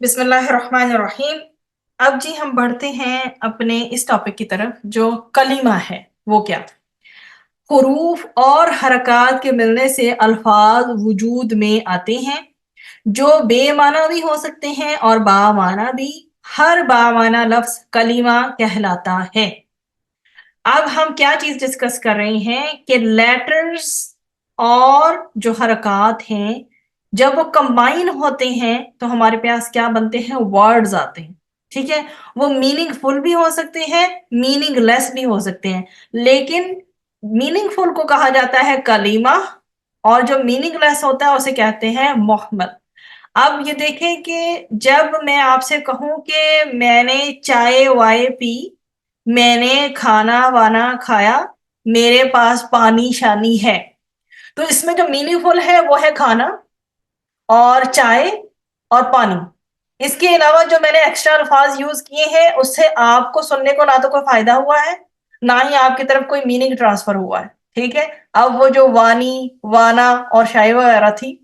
بسم اللہ الرحمن الرحیم۔ اب جی ہم بڑھتے ہیں اپنے اس ٹاپک کی طرف جو کلمہ ہے وہ کیا؟ حروف اور حرکات کے ملنے سے الفاظ وجود میں آتے ہیں جو بے معنی بھی ہو سکتے ہیں اور با معنی بھی۔ ہر با معنی لفظ کلمہ کہلاتا ہے۔ اب ہم کیا چیز ڈسکس کر رہے ہیں کہ لیٹرز اور جو حرکات ہیں جب وہ کمبائن ہوتے ہیں تو ہمارے پاس کیا بنتے ہیں؟ ورڈز آتے ہیں۔ ٹھیک ہے، وہ میننگ فل بھی ہو سکتے ہیں، میننگ لیس بھی ہو سکتے ہیں، لیکن میننگ فل کو کہا جاتا ہے کلمہ اور جو میننگ لیس ہوتا ہے اسے کہتے ہیں محمل۔ اب یہ دیکھیں کہ جب میں آپ سے کہوں کہ میں نے چائے وائے پی، میں نے کھانا وانا کھایا، میرے پاس پانی شانی ہے، تو اس میں جو میننگ فل ہے وہ ہے کھانا اور چائے اور پانی۔ اس کے علاوہ جو میں نے ایکسٹرا الفاظ یوز کیے ہیں اس سے آپ کو سننے کو نہ تو کوئی فائدہ ہوا ہے نہ ہی آپ کی طرف کوئی میننگ ٹرانسفر ہوا ہے۔ ٹھیک ہے، اب وہ جو وانی وانا اور شاعری وغیرہ تھی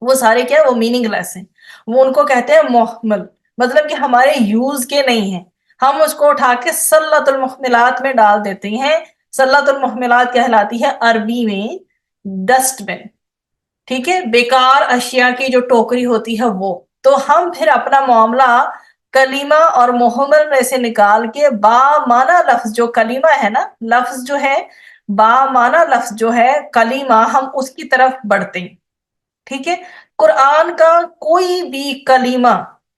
وہ سارے کیا، وہ میننگ لیس ہیں، وہ ان کو کہتے ہیں محمل، مطلب کہ ہمارے یوز کے نہیں ہیں، ہم اس کو اٹھا کے سلۃ المحملات میں ڈال دیتے ہیں۔ سلۃ المحملات کہلاتی ہے عربی میں ڈسٹ بن۔ ٹھیک ہے، بیکار اشیاء کی جو ٹوکری ہوتی ہے وہ۔ تو ہم پھر اپنا معاملہ کلمہ اور محمل میں سے نکال کے با معنی لفظ جو کلمہ ہے نا، لفظ جو ہے با معنی لفظ جو ہے کلمہ، ہم اس کی طرف بڑھتے ہیں۔ ٹھیک ہے، قرآن کا کوئی بھی کلمہ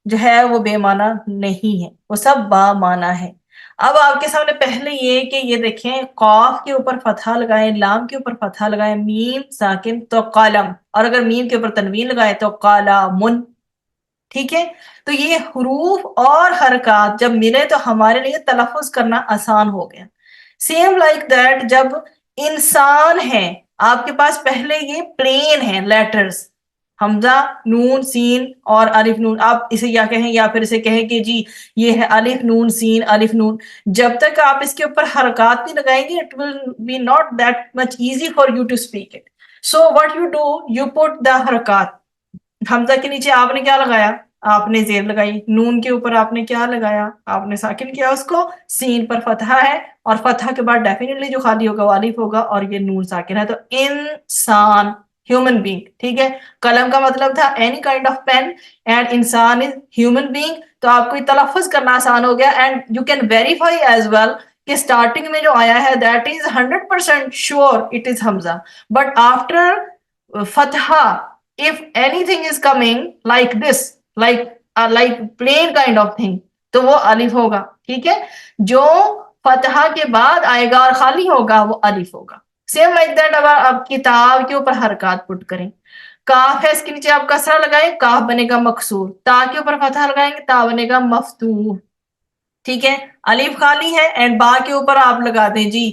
جو ہے وہ بے معنی نہیں ہے، وہ سب با معنی ہے۔ اب آپ کے سامنے پہلے یہ کہ یہ دیکھیں، قاف کے اوپر فتحہ لگائیں، لام کے اوپر فتحہ لگائیں، میم ساکن تو قلم، اور اگر میم کے اوپر تنوین لگائیں تو قلمن۔ ٹھیک ہے، تو یہ حروف اور حرکات جب ملے تو ہمارے لیے تلفظ کرنا آسان ہو گیا۔ سیم لائک دیٹ جب انسان ہے، آپ کے پاس پہلے یہ پلین ہیں لیٹرز، حمزہ نون سین اور الف نون، آپ اسے یا کہیں یا پھر اسے کہیں کہ جی یہ ہے الف نون سین الف نون۔ جب تک آپ اس کے اوپر حرکات نہیں لگائیں گے it will be not that much easy for you to speak it. So what you do, you put the حرکات۔ حمزہ کے نیچے آپ نے کیا لگایا؟ آپ نے زیر لگائی، نون کے اوپر آپ نے کیا لگایا؟ آپ نے ساکن کیا اس کو، سین پر فتحہ ہے اور فتحہ کے بعد ڈیفینیٹلی جو خالی ہوگا وہ الف ہوگا اور یہ نون ساکن ہے، تو انسان ہیومن بینگ۔ ٹھیک ہے، قلم کا مطلب تھا any kind of pen and انسان از ہیومن بینگ، تو آپ کو یہ تلفظ کرنا آسان ہو گیا۔ And you can verify as well کہ اسٹارٹنگ میں جو آیا ہے that is 100% sure it is Hamza, but after فتحہ if anything is coming like this, like plain kind of thing، تو وہ الف ہوگا۔ ٹھیک ہے، جو فتحہ کے بعد آئے گا اور خالی ہوگا وہ الف ہوگا۔ سیم لائک دیٹ اب آپ کتاب کے اوپر حرکات پٹ کریں، کاف ہے اس کے نیچے آپ کسرہ لگائیں، کاف بنے گا مکسور، تا کے اوپر فتحہ لگائیں گے تا بنے گا مفتوح۔ ٹھیک ہے، الف خالی ہے اینڈ با کے اوپر آپ لگا دیں جی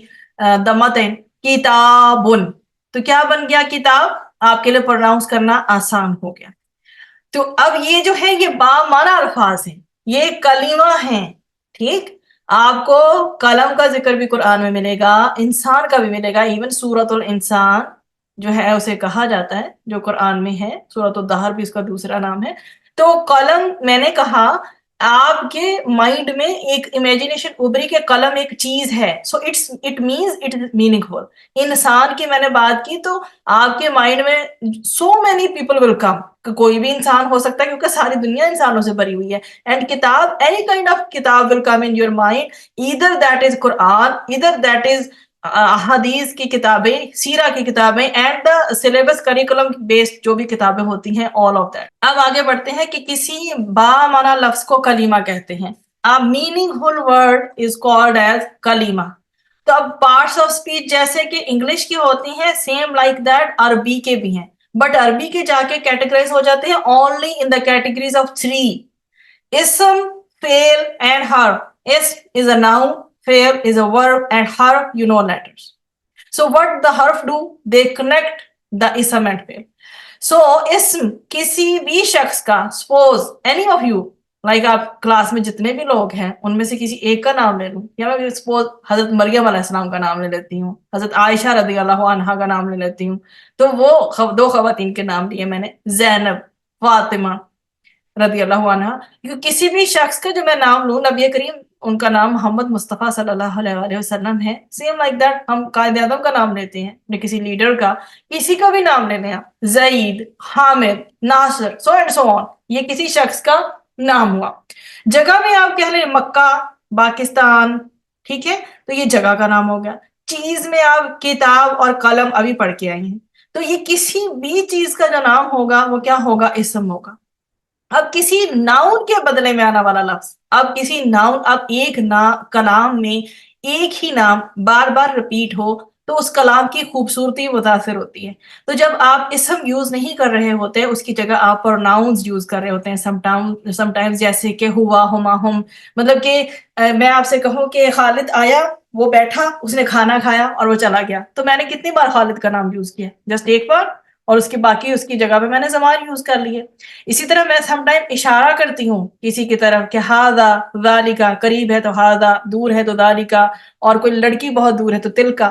دمتین، کتابن، تو کیا بن گیا؟ کتاب۔ آپ کے لیے پروناؤنس کرنا آسان ہو گیا۔ تو اب یہ جو ہے یہ با معنی الفاظ ہیں، یہ کلمہ ہیں۔ ٹھیک، آپ کو قلم کا ذکر بھی قرآن میں ملے گا، انسان کا بھی ملے گا، ایون سورۃ الانسان جو ہے اسے کہا جاتا ہے جو قرآن میں ہے، سورۃ الدہر بھی اس کا دوسرا نام ہے۔ تو قلم، میں نے کہا آپ کے مائنڈ میں ایک امیجنیشن ابری کہ قلم ایک چیز ہے، so it means it is meaningful. انسان کی میں نے بات کی تو آپ کے مائنڈ میں سو مینی پیپل ول کم، کہ کوئی بھی انسان ہو سکتا ہے کیونکہ ساری دنیا انسانوں سے بھری ہوئی ہے۔ اینڈ کتاب، اینی کائنڈ آف کتاب will come in your mind, either that is Quran, either that is حدیث کی کتابیں، سیرہ کی کتابیں، and the syllabus curriculum based جو بھی کتابیں ہوتی ہیں، آل آف دیٹ۔ اب آگے بڑھتے ہیں کہ کسی با معنی لفظ کو کلمہ کہتے ہیں۔ A meaningful word is called as کلمہ۔ تو اب پارٹس آف اسپیچ جیسے کہ انگلش کی ہوتی ہیں، سیم لائک دیٹ عربی کے بھی ہیں، بٹ عربی کے جا کے کیٹیگرائز ہو جاتے ہیں only in the categories of 3: اسم، فعل اینڈ حرف۔ اسم is a noun, فعل is a verb, and حرف you know letters. So what the حرف do? They connect the اسم and فعل. So اسم کسی بھی شخص کا، suppose any of you، like آپ کلاس میں جتنے بھی لوگ ہیں ان میں سے کسی ایک کا نام لے لوں، یا میں suppose حضرت مریم علیہ السلام کا نام لے لیتی ہوں، حضرت عائشہ رضی اللہ عنہا کا نام لے لیتی ہوں، تو وہ دو خواتین کے نام لیے میں نے، زینب، فاطمہ، رضی اللہ عنہ. کیونکہ کسی بھی شخص کا جو میں نام لوں، نبی کریم ان کا نام محمد مصطفیٰ صلی اللہ علیہ وآلہ وسلم ہے، سیم لائک دیٹ ہم قائد اعظم کا نام لیتے ہیں یا کسی لیڈر کا، کسی کا بھی نام لے لیں آپ، زید، حامد، ناصر، سو اینڈ سو آن، یہ کسی شخص کا نام ہوا. جگہ میں آپ کہہ لیں مکہ، پاکستان، ٹھیک ہے، تو یہ جگہ کا نام ہو گیا. چیز میں آپ کتاب اور قلم ابھی پڑھ کے آئی ہیں، تو یہ کسی بھی چیز کا جو نام ہوگا وہ کیا ہوگا؟ اسم ہوگا. اب کسی ناؤن کے بدلے میں آنا والا لفظ، اب کسی ناؤن، اب ایک کلام میں ایک ہی نام بار بار رپیٹ ہو تو اس کلام کی خوبصورتی متاثر ہوتی ہے. تو جب آپ اسم یوز نہیں کر رہے ہوتے، اس کی جگہ آپ پروناؤنز یوز کر رہے ہوتے ہیں سم ٹائمز، جیسے کہ ہوا، ہما، ہم. مطلب کہ میں آپ سے کہوں کہ خالد آیا، وہ بیٹھا، اس نے کھانا کھایا اور وہ چلا گیا، تو میں نے کتنی بار خالد کا نام یوز کیا؟ جسٹ ایک بار، اور اس کے باقی اس کی جگہ پہ میں نے زمان یوز کر لی ہے. اسی طرح میں سم ٹائم اشارہ کرتی ہوں کسی کی طرف کہ ہاذا ذالکا، قریب ہے تو ہاذا، دور ہے تو ذالکا، اور کوئی لڑکی بہت دور ہے تو تلکا.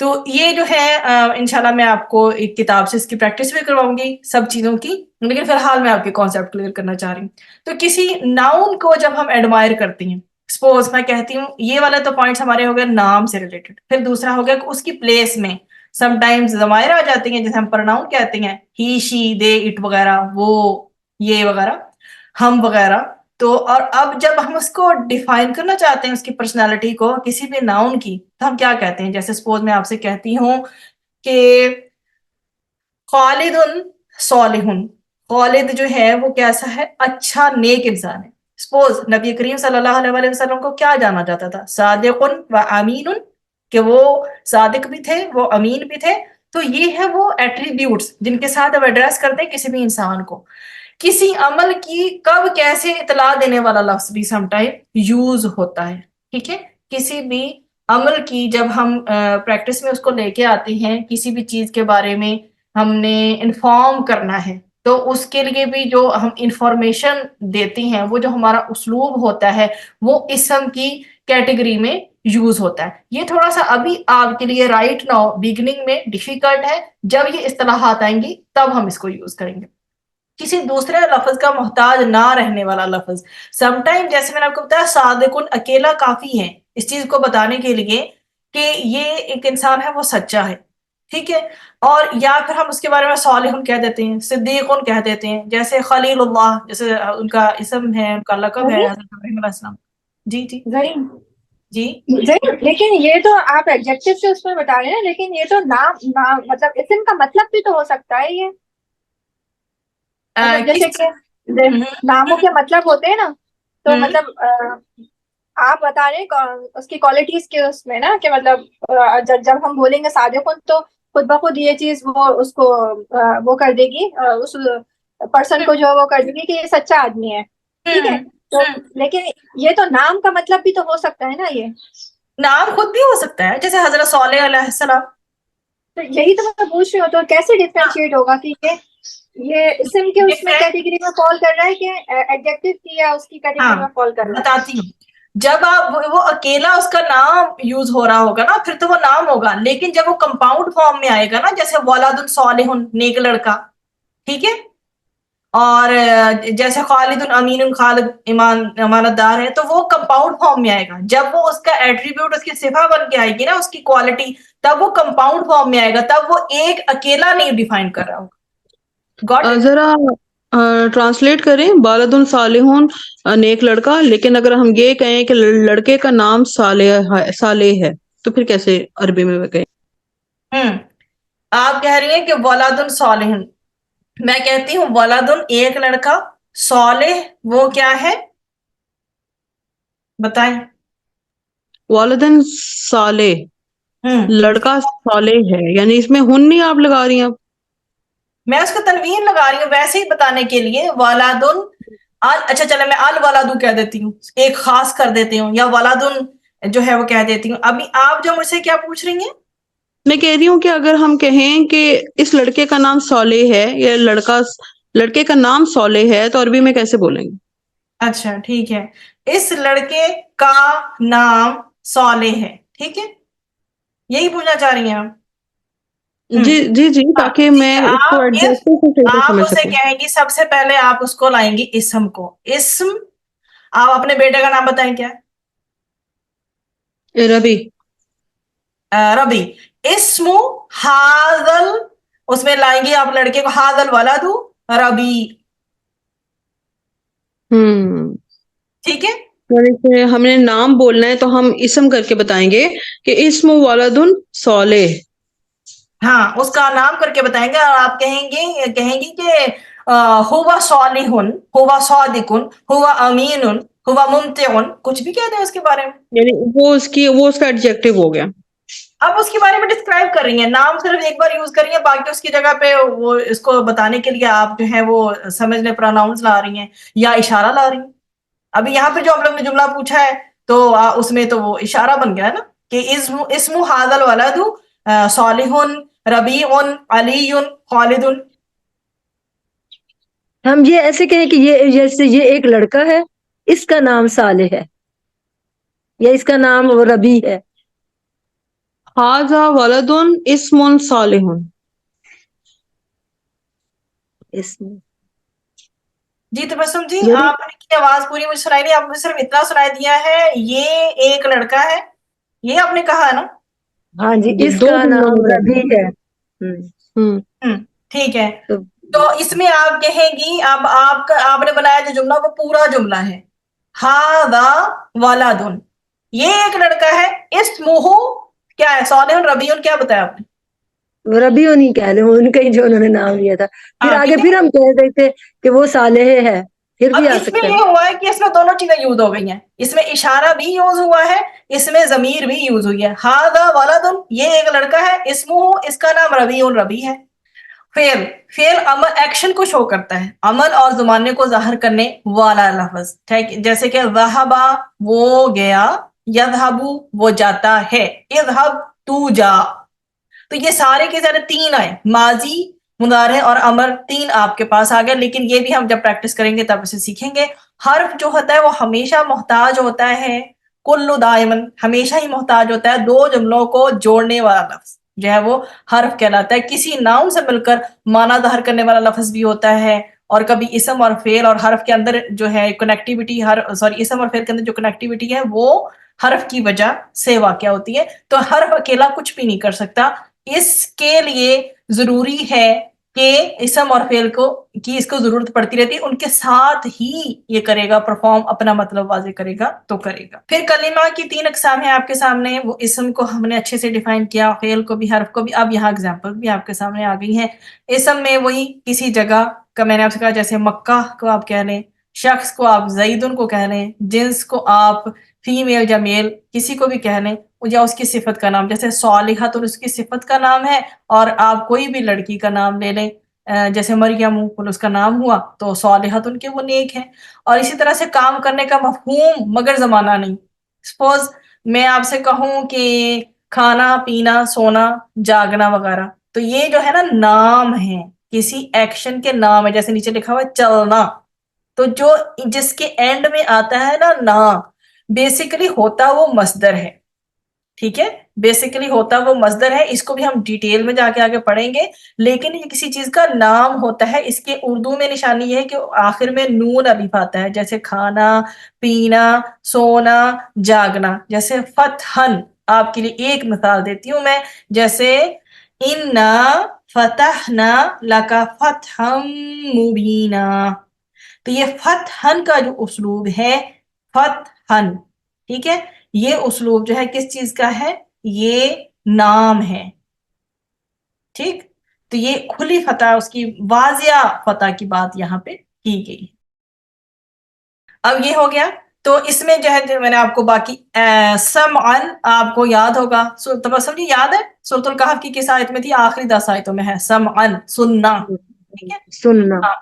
تو یہ جو ہے انشاءاللہ میں آپ کو ایک کتاب سے اس کی پریکٹس بھی کرواؤں گی سب چیزوں کی، لیکن فی الحال میں آپ کے کانسیپٹ کلیئر کرنا چاہ رہی ہوں. تو کسی ناؤن کو جب ہم ایڈمائر کرتی ہیں، سپوز میں کہتی ہوں، یہ والے تو پوائنٹس ہمارے ہو گئے نام سے ریلیٹڈ. پھر دوسرا ہو گیا کہ اس کی پلیس میں سم ٹائمز ضمائر آ جاتی ہیں، جیسے ہم پرناؤن کہتے ہیں، ہی، شی، دے، اٹ وغیرہ، وہ، یہ وغیرہ، ہم وغیرہ. تو اور اب جب ہم اس کو ڈیفائن کرنا چاہتے ہیں، اس کی پرسنالٹی کو کسی بھی ناؤن کی، تو ہم کیا کہتے ہیں؟ جیسے سپوز میں آپ سے کہتی ہوں کہ خالد صالح، خالد جو ہے وہ کیسا ہے؟ اچھا، نیک انسان ہے. سپوز نبی کریم صلی اللہ علیہ وآلہ وسلم کو کیا جانا جاتا تھا؟ صادق و امین، کہ وہ صادق بھی تھے، وہ امین بھی تھے. تو یہ ہے وہ ایٹریبیوٹس جن کے ساتھ اب ایڈریس کرتے ہیں کسی بھی انسان کو. کسی عمل کی کب کیسے اطلاع دینے والا لفظ بھی سم ٹائم یوز ہوتا ہے. ٹھیک ہے، کسی بھی عمل کی جب ہم پریکٹس میں اس کو لے کے آتے ہیں، کسی بھی چیز کے بارے میں ہم نے انفارم کرنا ہے، تو اس کے لیے بھی جو ہم انفارمیشن دیتے ہیں، وہ جو ہمارا اسلوب ہوتا ہے، وہ اسم کی کیٹیگری میں یوز ہوتا ہے. یہ تھوڑا سا ابھی آپ کے لیے رائٹ ناؤ بگننگ میں ڈیفیکلٹ ہے. جب یہ اصطلاحات آئیں گی تب ہم اس کو یوز کریں گے. کسی دوسرے لفظ کا محتاج نہ رہنے والا لفظ، سم ٹائم جیسے میں نے آپ کو بتایا صادق اکیلا کافی ہے اس چیز کو بتانے کے لیے کہ یہ ایک انسان ہے وہ سچا ہے. ٹھیک ہے، اور یا پھر ہم اس کے بارے میں صالح کہہ دیتے ہیں، صدیق کہہ دیتے ہیں، جیسے خلیل اللہ، جیسے ان کا اسم ہے، ان کا لقب ہے حضرت ابراہیم علیہ السلام. جی جی جی. لیکن یہ تو آپ ایڈجیکٹو سے اس میں بتا رہے ہیں، لیکن یہ تو نام مطلب اسم کا مطلب بھی تو ہو سکتا ہے. یہ مطلب جیسے کہ ناموں کے مطلب ہوتے ہیں نا، تو مطلب آپ بتا رہے ہیں اس کی کوالٹیز کے اس میں نا، کہ مطلب جب ہم بولیں گے صادق، تو خود بخود یہ چیز وہ اس کو وہ کر دے گی، اس پرسن کو جو وہ کر دے گی کہ یہ سچا آدمی ہے. ٹھیک ہے، تو لیکن یہ تو نام کا مطلب بھی تو ہو سکتا ہے نا. یہ نام خود بھی ہو سکتا ہے، جیسے حضرت صالح علیہ السلام. تو یہی تو میں پوچھ رہی ہوں، تو کیسے ڈفرینشیٹ ہوگا کہ یہ اسم کے اس میں کیٹیگری میں فال کر رہا ہے کہ ایڈجیکٹو کی یا اس کی کیٹیگری میں فال کر رہا ہے؟ بتاتی ہوں. جب آپ وہ اکیلا اس کا نام یوز ہو رہا ہوگا نا، پھر تو وہ نام ہوگا. لیکن جب وہ کمپاؤنڈ فارم میں آئے گا نا، جیسے ولد صالح، نیک لڑکا، ٹھیک ہے، اور جیسے خالد امین، خالد امانت دار ہے، تو وہ کمپاؤنڈ فارم میں آئے گا. جب وہ اس کا ایٹریبیوٹ، اس کی صفہ بن کے آئے گی نا، اس کی کوالٹی، تب وہ کمپاؤنڈ فارم میں آئے گا. تب وہ ایک اکیلا نہیں ڈیفائن کر رہا ہوگا. ذرا ٹرانسلیٹ کریں، بالد صالح، نیک لڑکا. لیکن اگر ہم یہ کہیں کہ لڑکے کا نام صالح ہے، تو پھر کیسے عربی میں کہیں؟ آپ کہہ رہی ہیں کہ ولد صالح، میں کہتی ہوں ولد ایک لڑکا، صالح وہ کیا ہے بتائیں؟ والدن صالح، لڑکا صالح ہے، یعنی اس میں ہن نہیں آپ لگا رہی ہیں؟ اب میں اس کو تنوین لگا رہی ہوں ویسے ہی بتانے کے لیے. ولادن، اچھا چلے میں الولادو کہہ دیتی ہوں، ایک خاص کر دیتی ہوں، یا ولادن جو ہے وہ کہہ دیتی ہوں. ابھی آپ جو مجھ سے کیا پوچھ رہی ہیں؟ میں کہہ رہی ہوں کہ اگر ہم کہیں کہ اس لڑکے کا نام صالح ہے، یا لڑکے کا نام صالح ہے، تو عربی میں کیسے بولیں گے؟ اچھا ٹھیک ہے، اس لڑکے کا نام صالح ہے. ٹھیک ہے، یہی پوچھنا چاہ رہی ہیں آپ؟ جی جی جی ہاں تاکہ ٹھیک میں ہے، اس کو آپ ایڈجیکٹو سے ٹیبل آپ سمجھ اسے سکوں. کہیں گی، سب سے پہلے آپ اس کو لائیں گی اسم کو. اسم، آپ اپنے بیٹے کا نام بتائیں کیا ہے؟ ربی. ربی. اسم حاضل، اس میں لائیں گی آپ لڑکے کو، حاضل ولد ربی. ٹھیک ہے. جیسے ہم نے نام بولنا ہے تو ہم اسم کر کے بتائیں گے کہ اسم ولد صالح. ہاں اس کا نام کر کے بتائیں گے، اور آپ کہیں گی کہ ہوا صالح، ہوا صادق، ہوا امین، ہوا ممتع، کچھ بھی کہہ دیں اس کے بارے میں. یعنی وہ اس کا ایڈجیکٹو ہو گیا. اب اس کے بارے میں ڈسکرائب کر رہی ہیں، نام صرف ایک بار یوز کر رہی ہیں، باقی اس کی جگہ پہ وہ اس کو بتانے کے لیے آپ جو ہے وہ سمجھ لیں پروناؤنس لا رہی ہیں یا اشارہ لا رہی ہیں. ابھی یہاں پہ جو ہم لوگ نے جملہ پوچھا ہے تو اس میں تو وہ اشارہ بن گیا نا کہ اسم حاضل ولد صالح ربیع علی خالد. ہم یہ ایسے کہیں کہ یہ جیسے یہ ایک لڑکا ہے، اس کا نام صالح ہے یا اس کا نام ربی ہے. ھذا ولد اسم صالح. اسم جی تبسم جی، یعنی آپ کی آواز پوری مجھے سنائی نہیں، آپ نے صرف اتنا سنائی دیا ہے یہ ایک لڑکا ہے، یہ آپ نے کہا ہے نا. ہاں جی، جی اس دو کا جملوں نام میں کر ربی ہے. ٹھیک ہے. تو تو اس میں آپ کہیں گی، اب آپ نے بنایا جو جملہ وہ پورا جملہ ہے، ھذا ولد، یہ ایک لڑکا ہے، اسمہ کیا ہے، صالح ربیع، کیا بتایا آپ نے؟ ربیع نہیں کہہ لیں، ان کا ہی جو انہوں نے نام لیا تھا. پھر ہاں آگے ٹھیک ہے. پھر ہم کہہ دیتے کہ وہ صالح ہے، پھر اب بھی آ اس میں سکتا ہے. یہ ہوا ہے کہ اس میں دونوں چیزیں یوز ہو گئی ہیں، اس میں اشارہ بھی یوز ہوا ہے، اس میں ضمیر بھی یوز ہوئی ہے. ھذا ولد، یہ ایک لڑکا ہے، اسمہ، اس کا نام ربیع ربیع ہے. فعل عمل ایکشن کو شو کرتا ہے، عمل اور زمانے کو ظاہر کرنے والا لفظ، جیسے کہ ذہب وہ گیا، یذہب وہ جاتا ہے، اذہب تو جا. تو یہ سارے کے سارے تین آئے، ماضی، مضارع اور امر، تین آپ کے پاس آ گئے. لیکن یہ بھی ہم جب پریکٹس کریں گے تب اسے سیکھیں گے. حرف جو ہوتا ہے وہ ہمیشہ محتاج ہوتا ہے، کل دائمن ہمیشہ ہی محتاج ہوتا ہے دو جملوں کو جوڑنے والا لفظ جو ہے وہ حرف کہلاتا ہے. کسی ناؤن سے مل کر معنی ظاہر کرنے والا لفظ بھی ہوتا ہے، اور کبھی اسم اور فعل اور حرف کے اندر جو ہے کنیکٹیوٹی، اسم اور فعل کے اندر جو کنیکٹیوٹی ہے وہ حرف کی وجہ سے واقع ہوتی ہے. تو حرف اکیلا کچھ بھی نہیں کر سکتا، اس کے لیے ضروری ہے کہ اسم اور فعل کی اس کو ضرورت پڑتی رہتی ہے، ان کے ساتھ ہی یہ کرے گا پرفارم، اپنا مطلب واضح کرے گا تو کرے گا. پھر کلمہ کی تین اقسام ہیں آپ کے سامنے، وہ اسم کو ہم نے اچھے سے ڈیفائن کیا، فعل کو بھی، حرف کو بھی. اب یہاں اگزامپل بھی آپ کے سامنے آ گئی ہیں. اسم میں وہی کسی جگہ کا میں نے آپ سے کہا، جیسے مکہ کو آپ کہہ لیں، شخص کو آپ زیدن کو کہہ لیں، جنس کو آپ فیمیل یا میل کسی کو بھی کہہ لیں، یا اس کی صفت کا نام، جیسے صالحۃ اس کی صفت کا نام ہے، اور آپ کوئی بھی لڑکی کا نام لے لیں، جیسے مریم اس کا نام ہوا تو صالحۃ ان کے وہ نیک ہیں. اور اسی طرح سے کام کرنے کا مفہوم مگر زمانہ نہیں. سپوز میں آپ سے کہوں کہ کھانا پینا سونا جاگنا وغیرہ، تو یہ جو ہے نا نام ہے، کسی ایکشن کے نام ہے، جیسے نیچے لکھا ہوا ہے چلنا. تو جو جس کے اینڈ میں آتا ہے نا نام، بیسیکلی ہوتا وہ مصدر ہے. ٹھیک ہے، بیسیکلی ہوتا وہ مصدر ہے، اس کو بھی ہم ڈیٹیل میں جا کے آگے پڑھیں گے. لیکن یہ کسی چیز کا نام ہوتا ہے، اس کے اردو میں نشانی یہ ہے کہ آخر میں نون الف آتا ہے، جیسے کھانا پینا سونا جاگنا. جیسے فتحن، آپ کے لیے ایک مثال دیتی ہوں میں، جیسے انا فتحنا لک فتحا مبینا. تو یہ فتحن کا جو اسلوب ہے، فتحن، ٹھیک ہے، یہ اسلوب جو ہے کس چیز کا ہے، یہ نام ہے. ٹھیک، تو یہ کھلی فتح، اس کی واضح فتح کی بات یہاں پہ کی گئی. اب یہ ہو گیا. تو اس میں جو ہے میں نے آپ کو باقی سمعن آپ کو یاد ہوگا، تبسم جی یاد ہے سورۃ الکہف کی کس آیت میں تھی؟ آخری 10 آیتوں میں ہے، سمعن سننا. ٹھیک ہے، سننا. ہاں،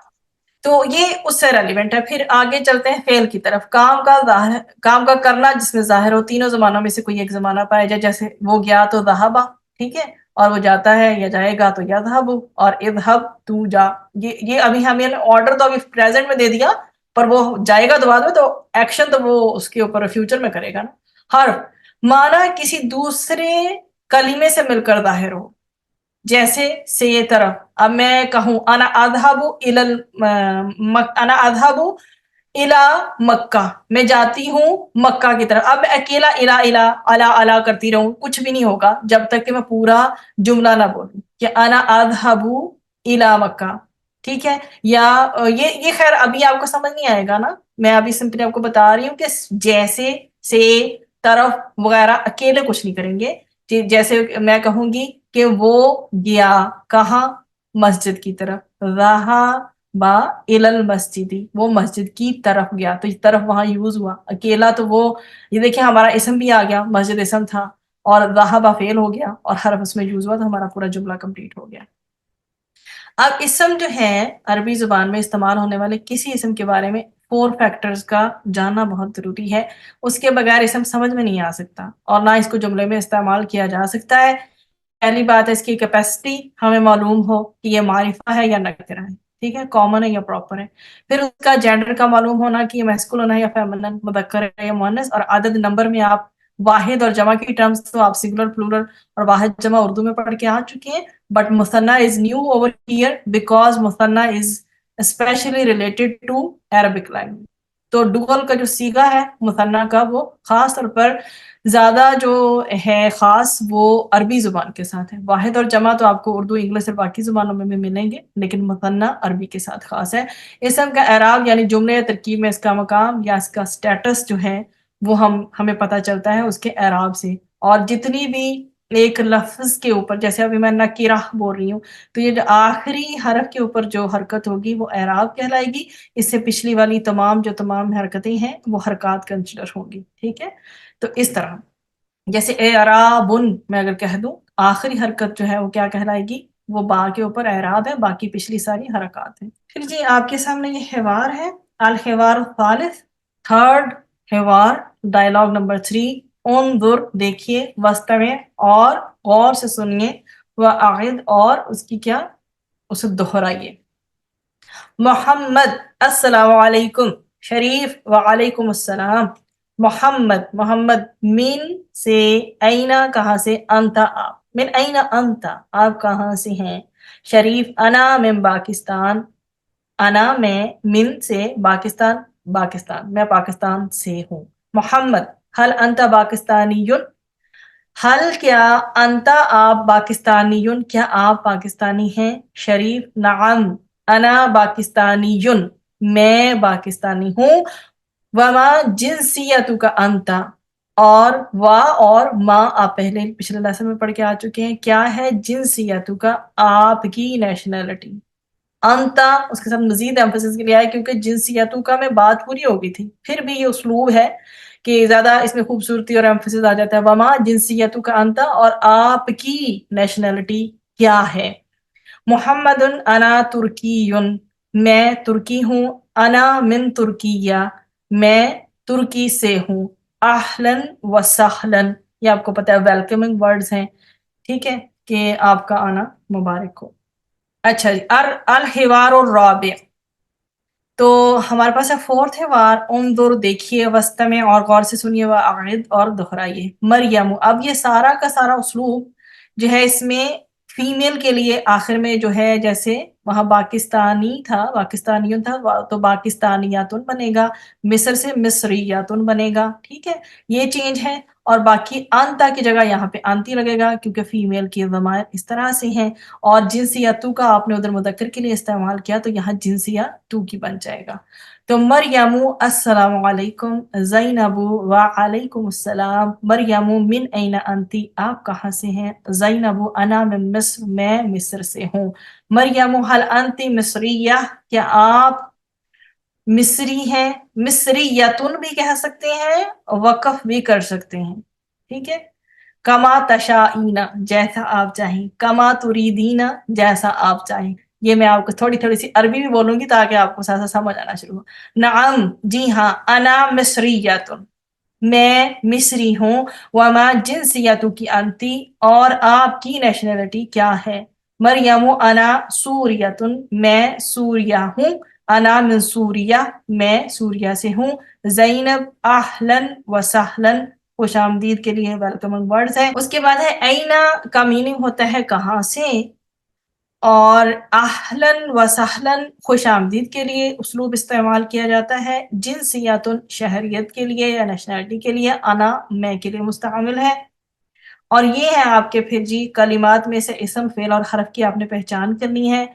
تو یہ اس سے ریلیونٹ ہے. پھر آگے چلتے ہیں فعل کی طرف. کام کا کرنا جس میں ظاہر ہو، تینوں زمانوں میں سے کوئی ایک زمانہ پایا جائے، جیسے وہ گیا تو ذہبا، ٹھیک ہے، اور وہ جاتا ہے یا جائے گا تو یذهب، اور اذهب تو جا. یہ ابھی ہمیں آرڈر تو ابھی پریزنٹ میں دے دیا، پر وہ جائے گا تو بعد میں، تو ایکشن تو وہ اس کے اوپر فیوچر میں کرے گا نا. حرف معنی کسی دوسرے کلمے سے مل کر ظاہر ہو، جیسے سے یہ طرف. اب میں کہوں انا اذهب انا اذهب الى مکہ، میں جاتی ہوں مکہ کی طرف. اب اکیلا الا کرتی رہوں کچھ بھی نہیں ہوگا جب تک کہ میں پورا جملہ نہ بولوں کہ انا اذهب الى مکہ. ٹھیک ہے، یا یہ خیر ابھی آپ کو سمجھ نہیں آئے گا نا، میں ابھی سمپلی آپ کو بتا رہی ہوں کہ جیسے سے طرف وغیرہ اکیلے کچھ نہیں کریں گے. جیسے میں کہوں گی کہ وہ گیا کہاں، مسجد کی طرف. ذهب الى المسجد، وہ مسجد کی طرف گیا، تو یہ طرف وہاں یوز ہوا. اکیلا تو وہ یہ دیکھیں ہمارا اسم بھی آ گیا، مسجد اسم تھا اور ذهب فعل ہو گیا اور حرف اس میں یوز ہوا تو ہمارا پورا جملہ کمپلیٹ ہو گیا. اب اسم جو ہے عربی زبان میں استعمال ہونے والے کسی اسم کے بارے میں 4 فیکٹرز کا جاننا بہت ضروری ہے. اس کے بغیر اسم سمجھ میں نہیں آ سکتا اور نہ اس کو جملے میں استعمال کیا جا سکتا ہے. پہلی بات ہے اس کی کیپیسٹی، ہمیں معلوم ہو کہ یہ معرفہ ہے یا نکرہ ہے، ٹھیک ہے، کامن ہے یا پراپر ہے. پھر اس کا جینڈر کا معلوم ہونا کہ یہ میسکولن ہے یا فیمنن، مذکر ہے یا مؤنث. اور عدد نمبر میں آپ واحد اور جمع کی ٹرمز تو آپ سنگولر پلورل اور واحد جمع اردو میں پڑھ کے آ چکے ہیں. But Musanna is new over here because Musanna is especially related to Arabic language. تو ڈوگل کا جو سیگا ہے مثنیٰ کا وہ خاص طور پر زیادہ جو ہے خاص وہ عربی زبان کے ساتھ ہے. واحد اور جمع تو آپ کو اردو، انگلش اور باقی زبانوں میں بھی ملیں گے، لیکن مثنیٰ عربی کے ساتھ خاص ہے. اسم کا اعراب یعنی جملے یا ترکیب میں اس کا مقام یا اس کا سٹیٹس جو ہے وہ ہمیں پتہ چلتا ہے اس کے اعراب سے. اور جتنی بھی ایک لفظ کے اوپر، جیسے ابھی میں نکیرہ بول رہی ہوں تو یہ جو آخری حرف کے اوپر جو حرکت ہوگی وہ اعراب کہلائے گی. اس سے پچھلی والی تمام حرکتیں ہیں وہ حرکات کنسیڈر ہوں گی. ٹھیک ہے، تو اس طرح جیسے اعرابن میں اگر کہہ دوں آخری حرکت جو ہے وہ کیا کہلائے گی، وہ با کے اوپر اعراب ہے، باقی پچھلی ساری حرکات ہیں. پھر جی آپ کے سامنے یہ حوار ہے، الحوار الثالث، تھرڈ حوار، ڈائلاگ نمبر 3. انظر دیکھیے، واستمع اور غور سے سنیے، واعد اور اس کی کیا، اسے دہرائیے. محمد السلام علیکم، شریف وعلیکم السلام. محمد من سے، اینا کہاں سے، انت آپ، من اینا انت آپ کہاں سے ہیں. شریف انا من پاکستان، انا میں، من سے، پاکستان میں پاکستان سے ہوں. محمد حل انت پاکستانی، حل کیا انت آپ پاکستانی، کیا آپ پاکستانی ہیں. شریف نعم انا پاکستانی، میں پاکستانی ہوں. وما جنسیتک انت، اور وا اور ما آپ پچھلے لیسن میں پڑھ کے آ چکے ہیں. کیا ہے جنسیتک آپ کی نیشنلٹی. انتا اس کے ساتھ مزید ایمفسس کے لیے آئے کیونکہ جنسیتوں کا میں بات پوری ہو گئی تھی، پھر بھی یہ اسلوب ہے کہ زیادہ اس میں خوبصورتی اور ایمفسس آ جاتا ہے. وما جنسیتوں کا انتا، اور آپ کی نیشنلٹی کیا ہے. محمد انا ترکی، میں ترکی ہوں. انا من ترکیہ، میں ترکی سے ہوں. اہلن و سہلن، یہ آپ کو پتہ ہے ویلکمنگ ورڈز ہیں، ٹھیک ہے، کہ آپ کا آنا مبارک ہو. اچھا جی، الحوار الرابع، تو ہمارے پاس ہے 4th حوار. انظر دیکھیے، واستمع اور غور سے سنیے، واعد اور دہرائیے. مریم، اب یہ سارا کا سارا اسلوب جو ہے اس میں فیمیل کے لیے آخر میں جو ہے، جیسے وہاں پاکستانی تھا، پاکستانیون تھا تو پاکستانیاتن بنے گا، مصر سے مصریاتن بنے گا. ٹھیک ہے، یہ چینج ہے. اور باقی انتا کی جگہ یہاں پہ انتی لگے گا کیونکہ فیمیل کی ضمائر اس طرح سے ہیں. اور جنسیتو کا آپ نے ادھر مذکر کے لیے استعمال کیا تو یہاں جنسیتو کی بن جائے گا. تو مریم السلام علیکم، زینب وعلیکم السلام. مریم من این انتی، آپ کہاں سے ہیں. زینب انا من مصر، میں مصر سے ہوں. مریم حل انتی مصریہ، کیا آپ مصری ہیں. مصریتن بھی کہہ سکتے ہیں، وقف بھی کر سکتے ہیں. ٹھیک ہے، کما تشائین، جیسا آپ چاہیں. کما تریدین، جیسا آپ چاہیں. یہ میں آپ کو تھوڑی سی عربی بھی بولوں گی تاکہ آپ کو ساتھ سمجھ آنا شروع ہو. نعم جی ہاں، انا مصریتن، میں مصری ہوں. وما جنسیتک انتی، اور آپ کی نیشنلٹی کیا ہے. مریم انا سوریتن، میں سوریہ ہوں. انا من سوریہ، میں سوریہ سے ہوں. زینب اہلن و سہلن، خوش آمدید کے لیے ویلکمنگ ورڈز ہیں. اس کے بعد ہے اینا کا میننگ ہوتا ہے کہاں سے، اور اہلن و سہلن خوش آمدید کے لیے اسلوب استعمال کیا جاتا ہے. جنسیت شہریت کے لیے یا نیشنلٹی کے لیے، انا میں کے لیے مستعمل ہے. اور یہ ہے آپ کے پھر جی کلمات میں سے اسم فعل اور حرف کی آپ نے پہچان کرنی ہے.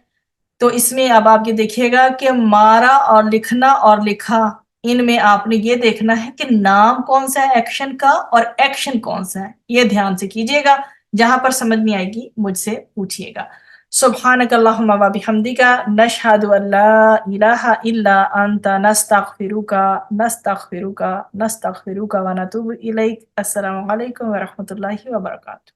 تو اس میں اب آپ یہ دیکھیے گا کہ مارا اور لکھنا اور لکھا، ان میں آپ نے یہ دیکھنا ہے کہ نام کون سا ہے ایکشن کا اور ایکشن کون سا ہے. یہ دھیان سے کیجیے گا، جہاں پر سمجھ نہیں آئے گی مجھ سے پوچھیے گا. سبحانک اللہم و بحمدک نشہد ان لا الہ الا انت نستغفرک و نتوب الیک. السلام علیکم و رحمۃ اللہ وبرکاتہ.